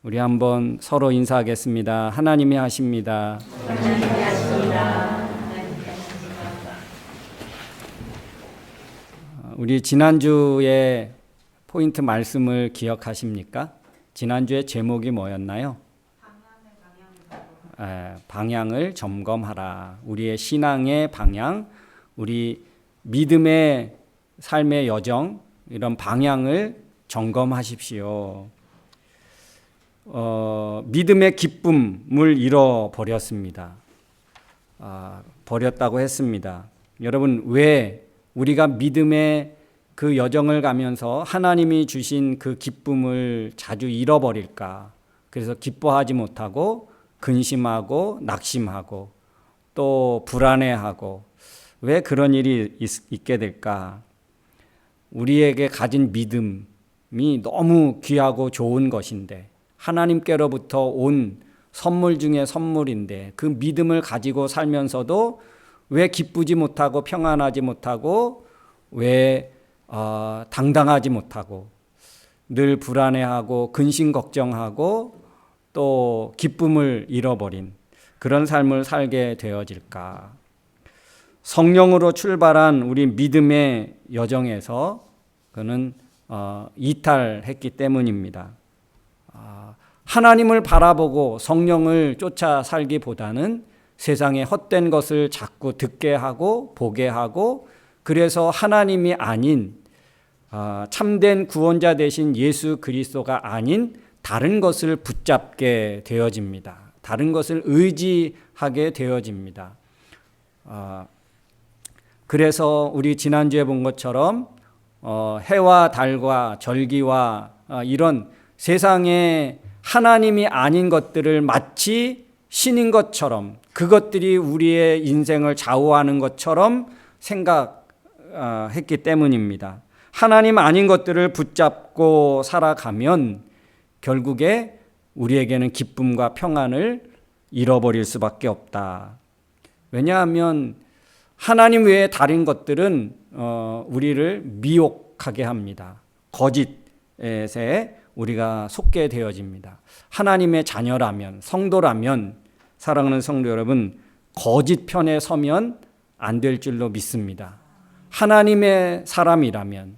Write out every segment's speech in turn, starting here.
우리 한번 서로 인사하겠습니다. 하나님이 하십니다. 하나님이 하십니다. 우리 지난주에 포인트 말씀을 기억하십니까? 지난주에 제목이 뭐였나요? 방향을 점검하라. 우리의 신앙의 방향, 우리 믿음의 삶의 여정, 이런 방향을 점검하십시오. 믿음의 기쁨을 잃어버렸습니다. 버렸다고 했습니다. 여러분, 왜 우리가 믿음의 그 여정을 가면서 하나님이 주신 그 기쁨을 자주 잃어버릴까? 그래서 기뻐하지 못하고 근심하고 낙심하고 또 불안해하고 왜 그런 일이 있게 될까? 우리에게 가진 믿음이 너무 귀하고 좋은 것인데, 하나님께로부터 온 선물 중에 선물인데, 그 믿음을 가지고 살면서도 왜 기쁘지 못하고 평안하지 못하고 왜 당당하지 못하고 늘 불안해하고 근심 걱정하고 또 기쁨을 잃어버린 그런 삶을 살게 되어질까? 성령으로 출발한 우리 믿음의 여정에서 그는 이탈했기 때문입니다. 하나님을 바라보고 성령을 쫓아 살기보다는 세상의 헛된 것을 자꾸 듣게 하고 보게 하고, 그래서 하나님이 아닌 참된 구원자 되신 예수 그리스도가 아닌 다른 것을 붙잡게 되어집니다. 다른 것을 의지하게 되어집니다. 그래서 우리 지난주에 본 것처럼 해와 달과 절기와 이런 세상에 하나님이 아닌 것들을 마치 신인 것처럼, 그것들이 우리의 인생을 좌우하는 것처럼 생각했기 때문입니다. 하나님 아닌 것들을 붙잡고 살아가면 결국에 우리에게는 기쁨과 평안을 잃어버릴 수밖에 없다. 왜냐하면 하나님 외에 다른 것들은 우리를 미혹하게 합니다. 거짓에 우리가 속게 되어집니다. 하나님의 자녀라면, 성도라면, 사랑하는 성도 여러분, 거짓 편에 서면 안 될 줄로 믿습니다. 하나님의 사람이라면,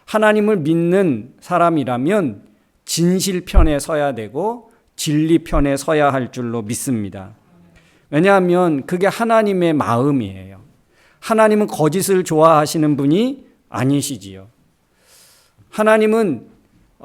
하나님을 믿는 사람이라면 진실 편에 서야 되고 진리 편에 서야 할 줄로 믿습니다. 왜냐하면 그게 하나님의 마음이에요. 하나님은 거짓을 좋아하시는 분이 아니시지요. 하나님은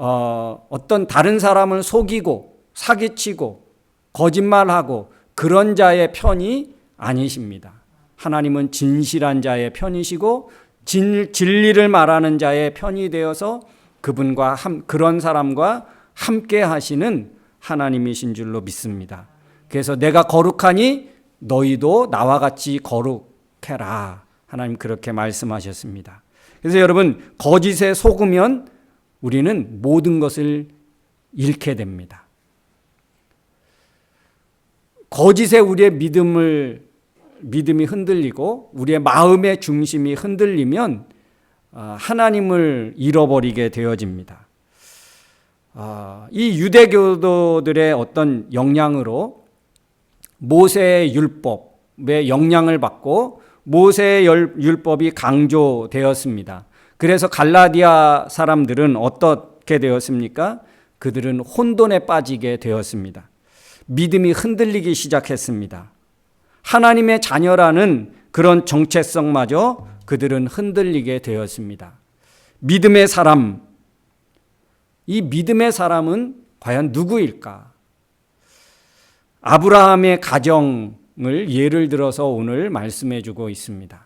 어떤 다른 사람을 속이고 사기치고 거짓말하고 그런 자의 편이 아니십니다. 하나님은 진실한 자의 편이시고 진리를 말하는 자의 편이 되어서 그분과 그런 사람과 함께 하시는 하나님이신 줄로 믿습니다. 그래서 내가 거룩하니 너희도 나와 같이 거룩해라. 하나님 그렇게 말씀하셨습니다. 그래서 여러분, 거짓에 속으면 우리는 모든 것을 잃게 됩니다. 거짓에 우리의 믿음이 흔들리고 우리의 마음의 중심이 흔들리면 하나님을 잃어버리게 되어집니다. 이 유대교도들의 어떤 영향으로 모세의 율법의 영향을 받고 모세의 율법이 강조되었습니다. 그래서 갈라디아 사람들은 어떻게 되었습니까? 그들은 혼돈에 빠지게 되었습니다. 믿음이 흔들리기 시작했습니다. 하나님의 자녀라는 그런 정체성마저 그들은 흔들리게 되었습니다. 믿음의 사람, 이 믿음의 사람은 과연 누구일까? 아브라함의 가정을 예를 들어서 오늘 말씀해 주고 있습니다.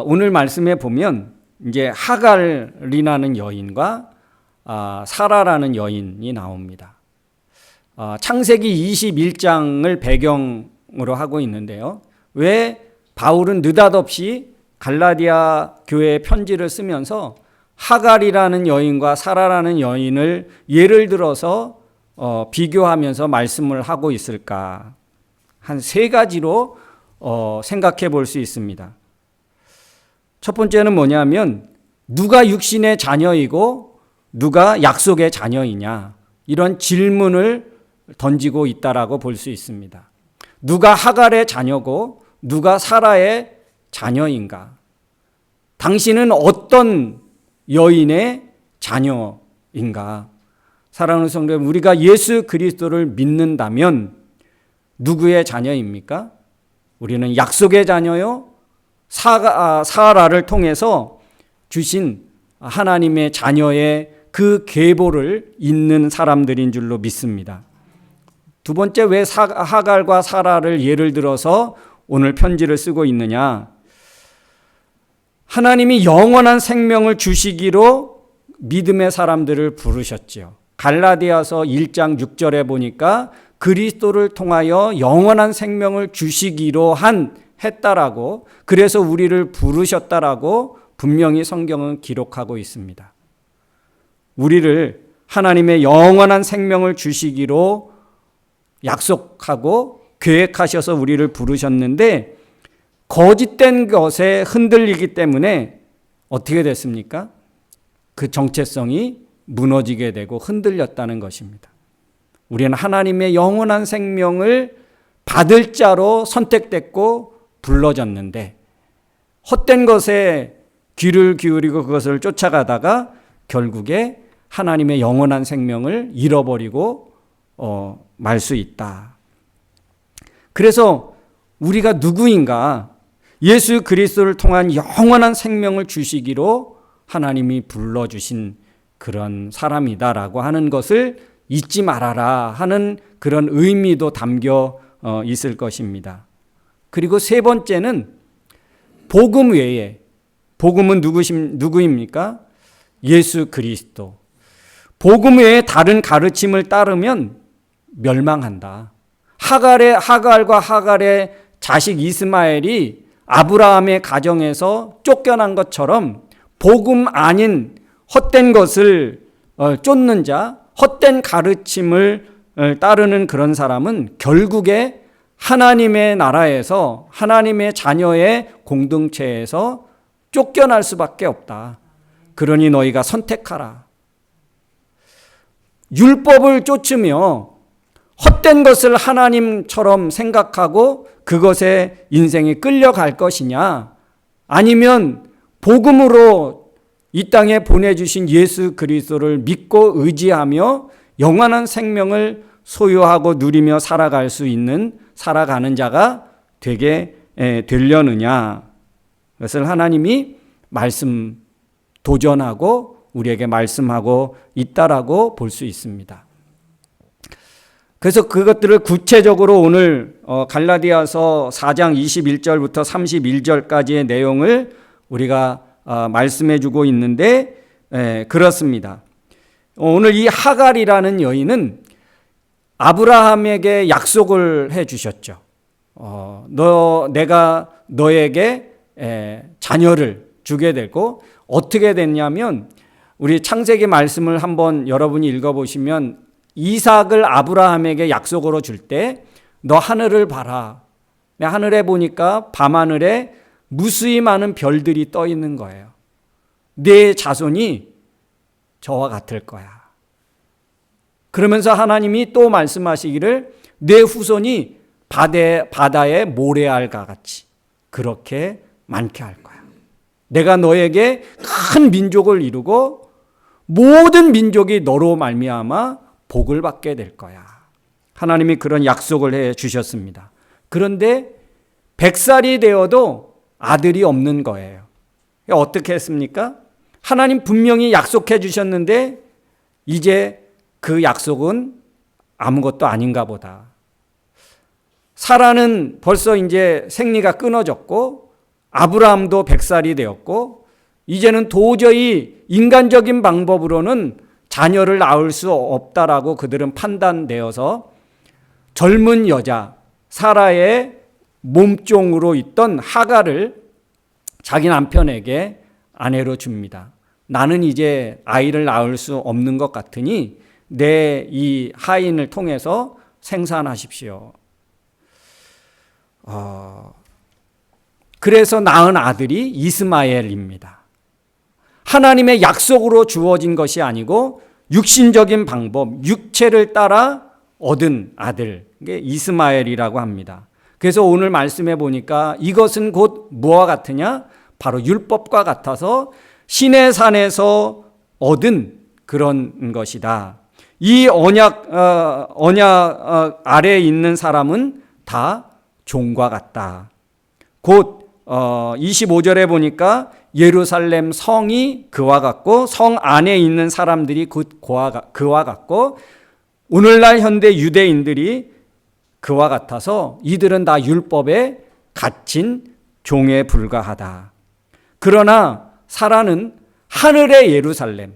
오늘 말씀에 보면 이제 하갈이라는 여인과 사라라는 여인이 나옵니다. 창세기 21장을 배경으로 하고 있는데요. 왜 바울은 느닷없이 갈라디아 교회에 편지를 쓰면서 하갈이라는 여인과 사라라는 여인을 예를 들어서 비교하면서 말씀을 하고 있을까? 한 세 가지로 생각해 볼 수 있습니다. 첫 번째는 뭐냐면 누가 육신의 자녀이고 누가 약속의 자녀이냐? 이런 질문을 던지고 있다라고 볼 수 있습니다. 누가 하갈의 자녀고 누가 사라의 자녀인가? 당신은 어떤 여인의 자녀인가? 사랑하는 성도 여러분, 우리가 예수 그리스도를 믿는다면 누구의 자녀입니까? 우리는 약속의 자녀요, 사라를 통해서 주신 하나님의 자녀의 그 계보를 잇는 사람들인 줄로 믿습니다. 두 번째, 왜 하갈과 사라를 예를 들어서 오늘 편지를 쓰고 있느냐? 하나님이 영원한 생명을 주시기로 믿음의 사람들을 부르셨지요. 갈라디아서 1장 6절에 보니까 그리스도를 통하여 영원한 생명을 주시기로 했다라고, 그래서 우리를 부르셨다라고 분명히 성경은 기록하고 있습니다. 우리를 하나님의 영원한 생명을 주시기로 약속하고 계획하셔서 우리를 부르셨는데, 거짓된 것에 흔들리기 때문에 어떻게 됐습니까? 그 정체성이 무너지게 되고 흔들렸다는 것입니다. 우리는 하나님의 영원한 생명을 받을 자로 선택됐고 불러졌는데, 헛된 것에 귀를 기울이고 그것을 쫓아가다가 결국에 하나님의 영원한 생명을 잃어버리고 말 수 있다. 그래서 우리가 누구인가? 예수 그리스도를 통한 영원한 생명을 주시기로 하나님이 불러주신 그런 사람이다라고 하는 것을 잊지 말아라 하는 그런 의미도 담겨 있을 것입니다. 그리고 세 번째는 복음 외에, 복음은 누구입니까? 예수 그리스도. 복음 외에 다른 가르침을 따르면 멸망한다. 하갈과 하갈의 자식 이스마엘이 아브라함의 가정에서 쫓겨난 것처럼 복음 아닌 헛된 것을 쫓는 자, 헛된 가르침을 따르는 그런 사람은 결국에 하나님의 나라에서, 하나님의 자녀의 공동체에서 쫓겨날 수밖에 없다. 그러니 너희가 선택하라. 율법을 쫓으며 헛된 것을 하나님처럼 생각하고 그것에 인생이 끌려갈 것이냐, 아니면 복음으로 이 땅에 보내주신 예수 그리스도를 믿고 의지하며 영원한 생명을 소유하고 누리며 살아가는 자가 되게 되려느냐. 그것을 하나님이 도전하고 우리에게 말씀하고 있다라고 볼 수 있습니다. 그래서 그것들을 구체적으로 오늘 갈라디아서 4장 21절부터 31절까지의 내용을 우리가 말씀해 주고 있는데, 그렇습니다. 오늘 이 하갈이라는 여인은 아브라함에게 약속을 해 주셨죠. 내가 너에게 자녀를 주게 되고, 어떻게 됐냐면 우리 창세기 말씀을 한번 여러분이 읽어보시면 이삭을 아브라함에게 약속으로 줄 때 너 하늘을 봐라. 내 하늘에 보니까 밤하늘에 무수히 많은 별들이 떠 있는 거예요. 내 자손이 저와 같을 거야. 그러면서 하나님이 또 말씀하시기를 내 후손이 바다의 모래알과 같이 그렇게 많게 할 거야. 내가 너에게 큰 민족을 이루고 모든 민족이 너로 말미암아 복을 받게 될 거야. 하나님이 그런 약속을 해 주셨습니다. 그런데 100살이 되어도 아들이 없는 거예요. 어떻게 했습니까? 하나님 분명히 약속해 주셨는데 이제 그 약속은 아무것도 아닌가 보다. 사라는 벌써 이제 생리가 끊어졌고 아브라함도 100살이 되었고 이제는 도저히 인간적인 방법으로는 자녀를 낳을 수 없다라고 그들은 판단되어서 젊은 여자 사라의 몸종으로 있던 하갈을 자기 남편에게 아내로 줍니다. 나는 이제 아이를 낳을 수 없는 것 같으니 내 이 하인을 통해서 생산하십시오. 그래서 낳은 아들이 이스마엘입니다. 하나님의 약속으로 주어진 것이 아니고 육신적인 방법, 육체를 따라 얻은 아들, 이게 이스마엘이라고 합니다. 그래서 오늘 말씀해 보니까 이것은 곧 무엇과 같으냐? 바로 율법과 같아서 신의 산에서 얻은 그런 것이다. 이 언약 아래에 있는 사람은 다 종과 같다. 곧 25절에 보니까 예루살렘 성이 그와 같고 성 안에 있는 사람들이 그와 같고 오늘날 현대 유대인들이 그와 같아서 이들은 다 율법에 갇힌 종에 불과하다. 그러나 사라는 하늘의 예루살렘,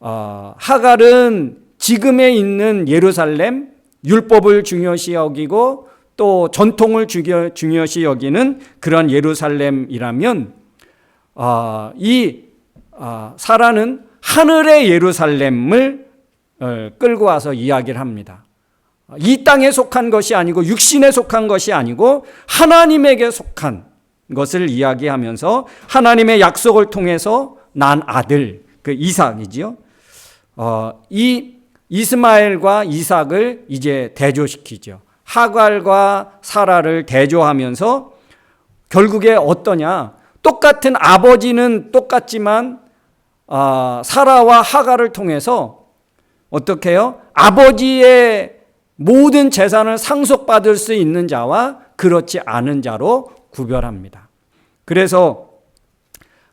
하갈은 지금에 있는 예루살렘, 율법을 중요시 여기고 또 전통을 중요시 여기는 그런 예루살렘이라면 사라는 하늘의 예루살렘을 끌고 와서 이야기를 합니다. 이 땅에 속한 것이 아니고 육신에 속한 것이 아니고 하나님에게 속한 것을 이야기하면서 하나님의 약속을 통해서 난 아들, 그 이삭이지요. 이 이스마엘과 이삭을 이제 대조시키죠. 하갈과 사라를 대조하면서 결국에 어떠냐? 똑같은 아버지는 똑같지만 사라와 하갈을 통해서 어떻게 해요? 아버지의 모든 재산을 상속받을 수 있는 자와 그렇지 않은 자로 구별합니다. 그래서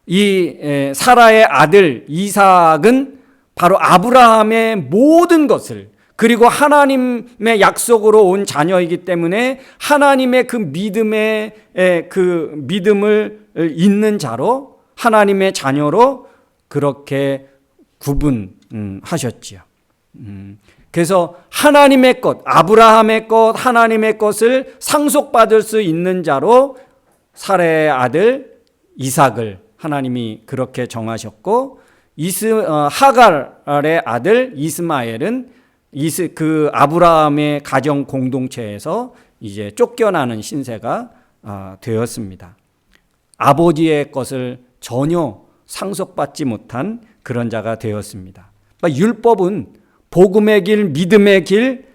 이 사라의 아들 이삭은 바로 아브라함의 모든 것을 그리고 하나님의 약속으로 온 자녀이기 때문에 하나님의 그 믿음을 있는 자로 하나님의 자녀로 그렇게 구분하셨지요. 그래서 하나님의 것, 아브라함의 것, 하나님의 것을 상속받을 수 있는 자로 사라의 아들 이삭을 하나님이 그렇게 정하셨고 하갈의 아들 이스마엘은 그 아브라함의 가정 공동체에서 이제 쫓겨나는 신세가 되었습니다. 아버지의 것을 전혀 상속받지 못한 그런 자가 되었습니다. 그러니까 율법은 복음의 길, 믿음의 길,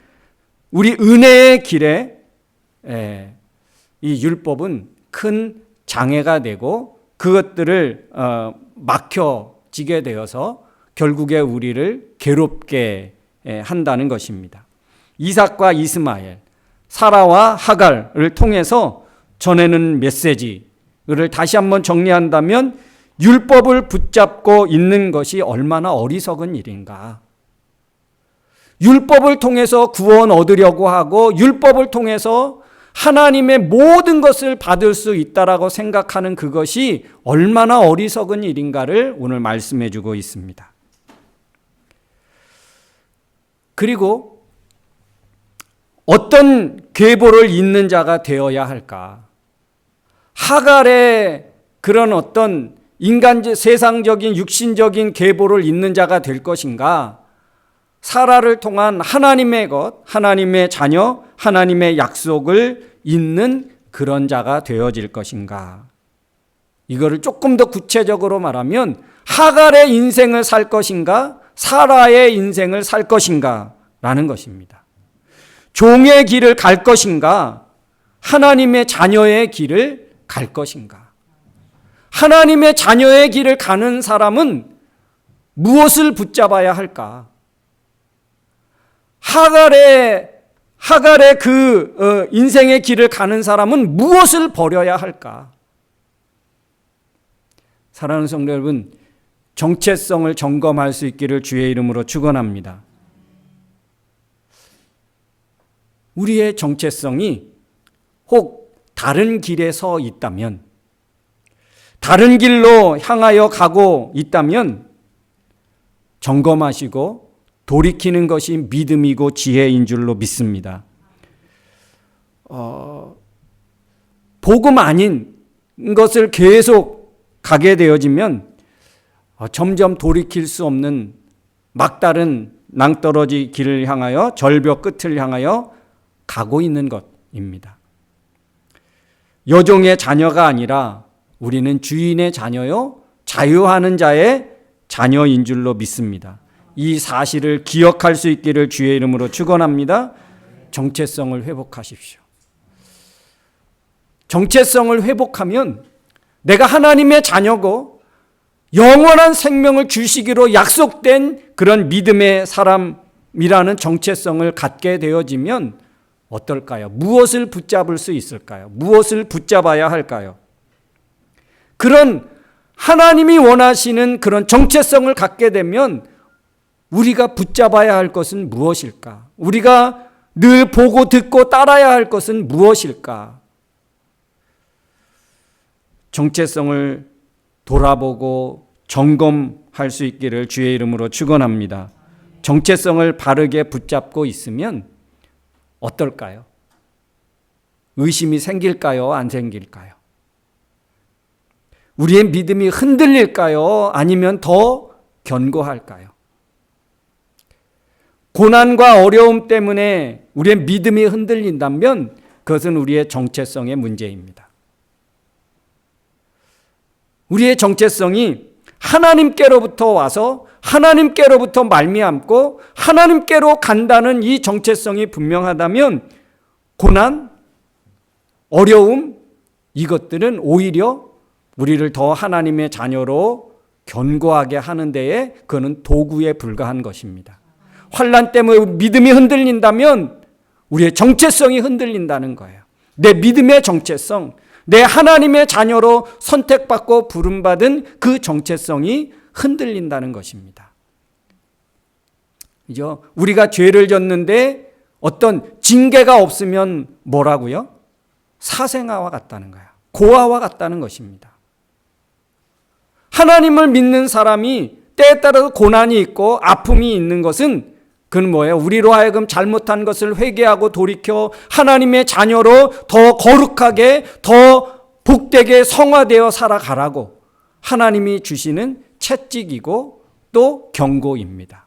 우리 은혜의 길에 이 율법은 큰 장애가 되고 그것들을 막혀지게 되어서 결국에 우리를 괴롭게 한다는 것입니다. 이삭과 이스마엘, 사라와 하갈을 통해서 전하는 메시지를 다시 한번 정리한다면 율법을 붙잡고 있는 것이 얼마나 어리석은 일인가. 율법을 통해서 구원 얻으려고 하고 율법을 통해서 하나님의 모든 것을 받을 수 있다라고 생각하는 그것이 얼마나 어리석은 일인가를 오늘 말씀해 주고 있습니다. 그리고 어떤 계보를 잇는 자가 되어야 할까? 하갈의 그런 어떤 세상적인 육신적인 계보를 잇는 자가 될 것인가? 사라를 통한 하나님의 것, 하나님의 자녀, 하나님의 약속을 잇는 그런 자가 되어질 것인가? 이거를 조금 더 구체적으로 말하면 하갈의 인생을 살 것인가? 사라의 인생을 살 것인가? 라는 것입니다. 종의 길을 갈 것인가? 하나님의 자녀의 길을 갈 것인가? 하나님의 자녀의 길을 가는 사람은 무엇을 붙잡아야 할까? 하갈의 그 인생의 길을 가는 사람은 무엇을 버려야 할까? 사랑하는 성도 여러분, 정체성을 점검할 수 있기를 주의 이름으로 축원합니다. 우리의 정체성이 혹 다른 길에 서 있다면, 다른 길로 향하여 가고 있다면 점검하시고 돌이키는 것이 믿음이고 지혜인 줄로 믿습니다. 복음 아닌 것을 계속 가게 되어지면 점점 돌이킬 수 없는 막다른 낭떠러지 길을 향하여 절벽 끝을 향하여 가고 있는 것입니다. 여종의 자녀가 아니라 우리는 주인의 자녀요 자유하는 자의 자녀인 줄로 믿습니다. 이 사실을 기억할 수 있기를 주의 이름으로 축원합니다. 정체성을 회복하십시오. 정체성을 회복하면 내가 하나님의 자녀고 영원한 생명을 주시기로 약속된 그런 믿음의 사람이라는 정체성을 갖게 되어지면 어떨까요? 무엇을 붙잡을 수 있을까요? 무엇을 붙잡아야 할까요? 그런 하나님이 원하시는 그런 정체성을 갖게 되면 우리가 붙잡아야 할 것은 무엇일까? 우리가 늘 보고 듣고 따라야 할 것은 무엇일까? 정체성을 돌아보고 점검할 수 있기를 주의 이름으로 축원합니다. 정체성을 바르게 붙잡고 있으면 어떨까요? 의심이 생길까요? 안 생길까요? 우리의 믿음이 흔들릴까요? 아니면 더 견고할까요? 고난과 어려움 때문에 우리의 믿음이 흔들린다면 그것은 우리의 정체성의 문제입니다. 우리의 정체성이 하나님께로부터 와서 하나님께로부터 말미암고 하나님께로 간다는 이 정체성이 분명하다면 고난, 어려움 이것들은 오히려 우리를 더 하나님의 자녀로 견고하게 하는 데에 그거는 도구에 불과한 것입니다. 환난 때문에 믿음이 흔들린다면 우리의 정체성이 흔들린다는 거예요. 내 믿음의 정체성, 내 하나님의 자녀로 선택받고 부름받은 그 정체성이 흔들린다는 것입니다. 그죠? 우리가 죄를 졌는데 어떤 징계가 없으면 뭐라고요? 사생아와 같다는 거야. 고아와 같다는 것입니다. 하나님을 믿는 사람이 때에 따라서 고난이 있고 아픔이 있는 것은 그건 뭐예요? 우리로 하여금 잘못한 것을 회개하고 돌이켜 하나님의 자녀로 더 거룩하게 더 복되게 성화되어 살아가라고 하나님이 주시는 채찍이고 또 경고입니다.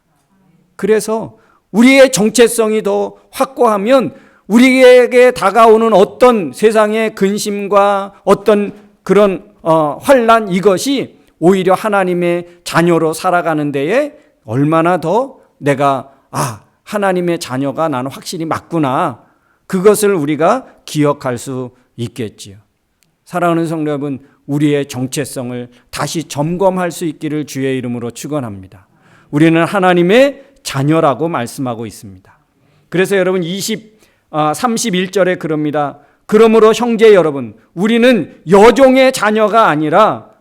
그래서 우리의 정체성이 더 확고하면 우리에게 다가오는 어떤 세상의 근심과 어떤 그런 환난 이것이 오히려 하나님의 자녀로 살아가는 데에 얼마나 더 내가 하나님의 자녀가 나는 확실히 맞구나. 그것을 우리가 기억할 수 있겠지요. 사랑하는 성도 여러분, 우리의 정체성을 다시 점검할 수 있기를 주의 이름으로 축원합니다. 우리는 하나님의 자녀라고 말씀하고 있습니다. 그래서 여러분 31절에 그럽니다. 그러므로 형제 여러분, 우리는 여종의 자녀가 아니라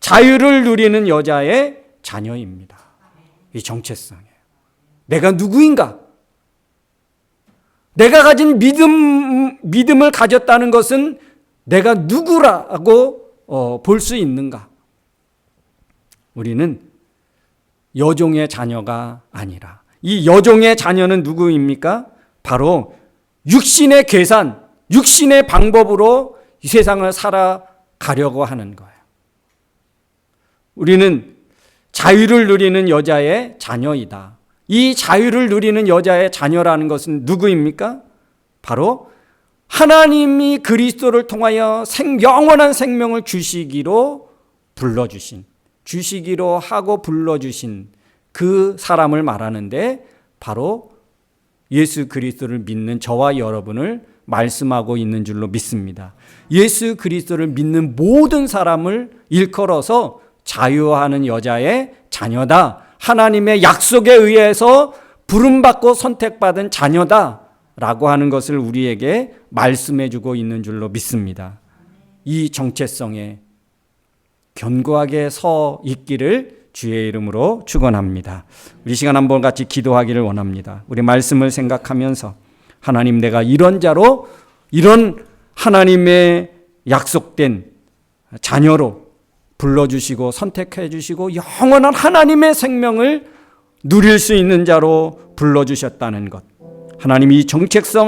자유를 누리는 여자의 자녀입니다. 이 정체성이에요. 내가 누구인가? 내가 가진 믿음을 가졌다는 것은 내가 누구라고 볼 수 있는가? 우리는 여종의 자녀가 아니라 이 여종의 자녀는 누구입니까? 바로 육신의 계산, 육신의 방법으로 이 세상을 살아가려고 하는 거예요. 우리는 자유를 누리는 여자의 자녀이다. 이 자유를 누리는 여자의 자녀라는 것은 누구입니까? 바로 하나님이 그리스도를 통하여 영원한 생명을 주시기로 주시기로 하고 불러주신 그 사람을 말하는데 바로 예수 그리스도를 믿는 저와 여러분을 말씀하고 있는 줄로 믿습니다. 예수 그리스도를 믿는 모든 사람을 일컬어서 자유하는 여자의 자녀다. 하나님의 약속에 의해서 부름받고 선택받은 자녀다. 라고 하는 것을 우리에게 말씀해 주고 있는 줄로 믿습니다. 이 정체성에 견고하게 서 있기를 주의 이름으로 축원합니다. 우리 시간 한번 같이 기도하기를 원합니다. 우리 말씀을 생각하면서 하나님, 내가 이런 자로 이런 하나님의 약속된 자녀로 불러주시고 선택해 주시고 영원한 하나님의 생명을 누릴 수 있는 자로 불러주셨다는 것, 하나님 이 정체성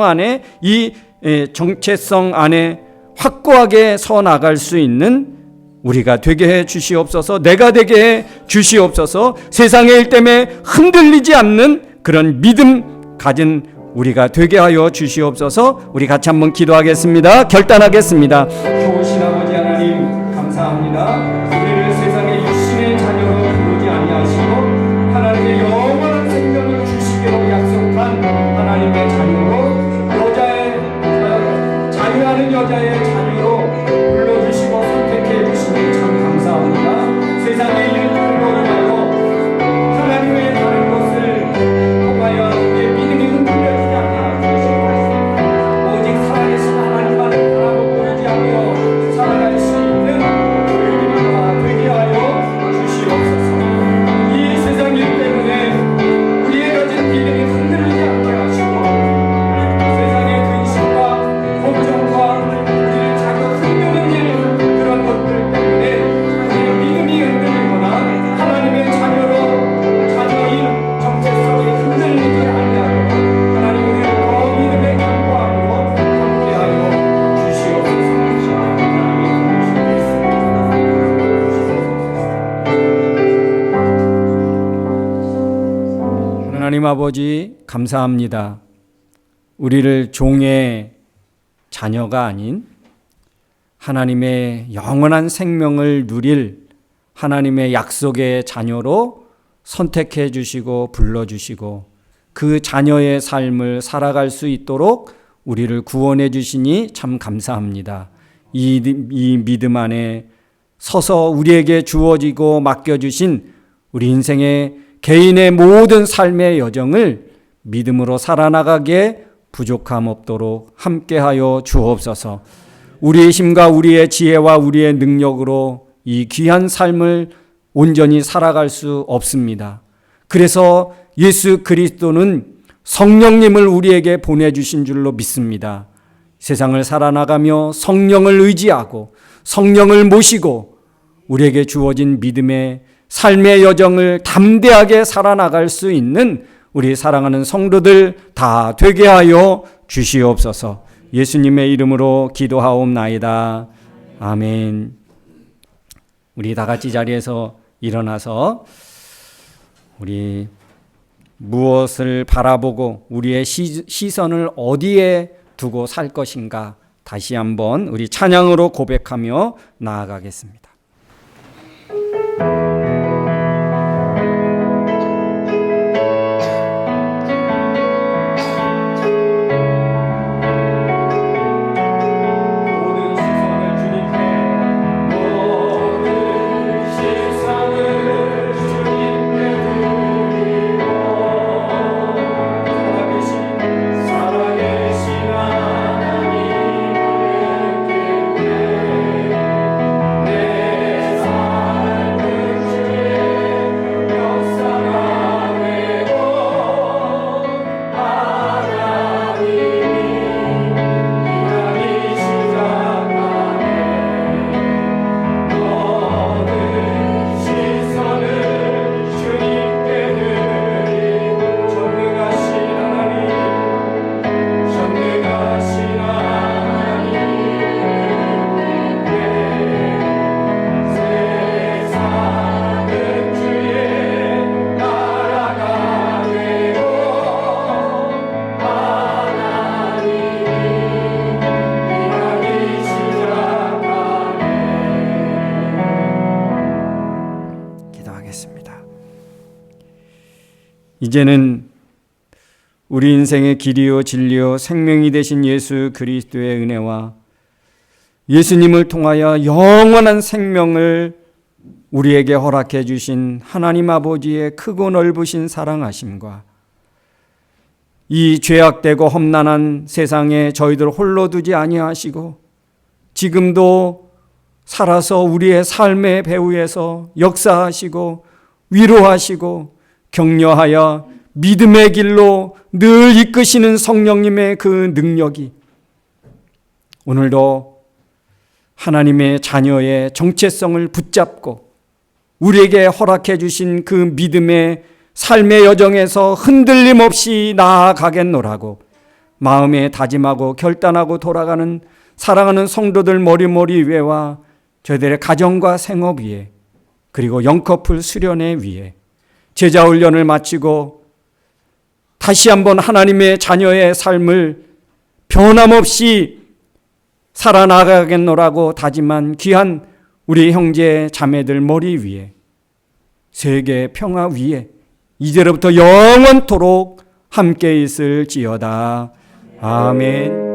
안에 확고하게 서 나갈 수 있는 우리가 되게 해 주시옵소서. 내가 되게 해 주시옵소서. 세상의 일 때문에 흔들리지 않는 그런 믿음 가진 우리가 되게 하여 주시옵소서. 우리 같이 한번 기도하겠습니다. 결단하겠습니다. 좋으신 아버지 하나님 감사합니다. 우리를 세상의 하나님 아버지 감사합니다. 우리를 종의 자녀가 아닌 하나님의 영원한 생명을 누릴 하나님의 약속의 자녀로 선택해 주시고 불러주시고 그 자녀의 삶을 살아갈 수 있도록 우리를 구원해 주시니 참 감사합니다. 이 믿음 안에 서서 우리에게 주어지고 맡겨주신 우리 인생의 개인의 모든 삶의 여정을 믿음으로 살아나가기에 부족함 없도록 함께하여 주옵소서. 우리의 힘과 우리의 지혜와 우리의 능력으로 이 귀한 삶을 온전히 살아갈 수 없습니다. 그래서 예수 그리스도는 성령님을 우리에게 보내주신 줄로 믿습니다. 세상을 살아나가며 성령을 의지하고 성령을 모시고 우리에게 주어진 믿음의 삶의 여정을 담대하게 살아나갈 수 있는 우리 사랑하는 성도들 다 되게 하여 주시옵소서. 예수님의 이름으로 기도하옵나이다. 아멘. 우리 다 같이 자리에서 일어나서 우리 무엇을 바라보고 우리의 시선을 어디에 두고 살 것인가 다시 한번 우리 찬양으로 고백하며 나아가겠습니다. 이제는 우리 인생의 길이요 진리요 생명이 되신 예수 그리스도의 은혜와 예수님을 통하여 영원한 생명을 우리에게 허락해 주신 하나님 아버지의 크고 넓으신 사랑하심과 이 죄악되고 험난한 세상에 저희들 홀로 두지 아니하시고 지금도 살아서 우리의 삶의 배후에서 역사하시고 위로하시고 격려하여 믿음의 길로 늘 이끄시는 성령님의 그 능력이 오늘도 하나님의 자녀의 정체성을 붙잡고 우리에게 허락해 주신 그 믿음의 삶의 여정에서 흔들림 없이 나아가겠노라고 마음에 다짐하고 결단하고 돌아가는 사랑하는 성도들 머리머리 위에와 저희들의 가정과 생업 위에 그리고 영커플 수련회 위에 제자훈련을 마치고 다시 한번 하나님의 자녀의 삶을 변함없이 살아나가겠노라고 다짐한 귀한 우리 형제 자매들 머리 위에 세계 평화 위에 이제로부터 영원토록 함께 있을지어다. 아멘.